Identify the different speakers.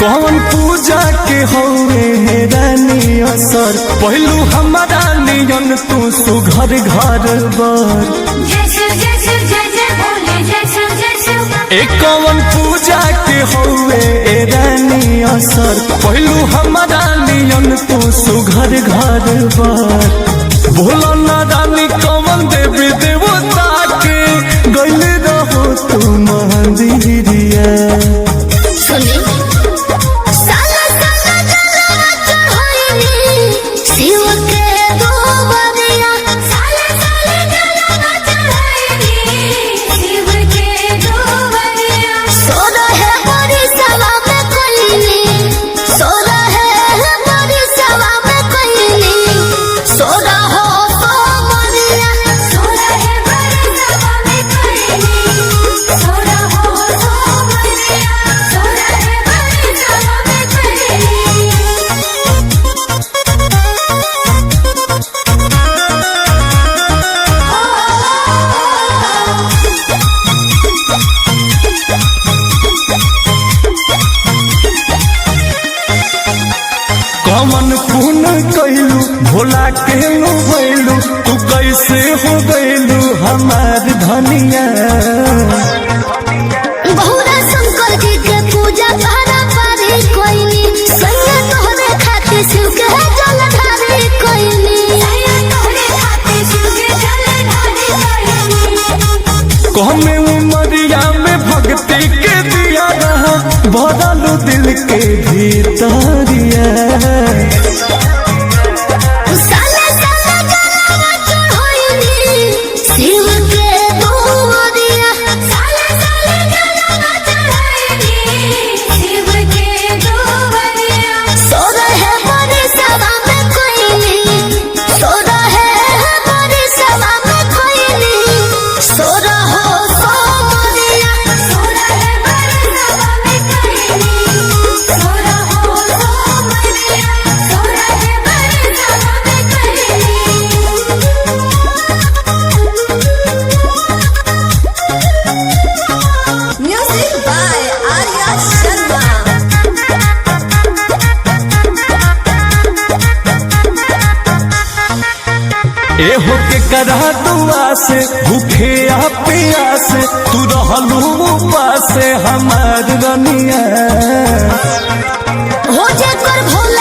Speaker 1: कौन पूजा के होवे है रानी असर पहलू हमारा नियन तू सुघर घर बर एक कौन पूजा के होवे रानी असर पहलू हमारा नियन तू सुघर घर बर भोला ना रानी कौन देवी देवता के गइल रहो तू मंदिरिया कमन पुन कैलू भोला के भैलू तू कैसे हो गैलू हमार धनिया
Speaker 2: बहुरा शंकर जी के पूजा पारा पारी कोइनी सैया तोहरे खातिर शिव के जल ढारी कोइनी
Speaker 1: कहमे उमरिया में भक्ति के दिया रहा बदलू दिल के भीतरिया एहो के करा दुआ से भूखे प्यास तू रहलू उपास हमार रनिया
Speaker 2: हो जे कर भोला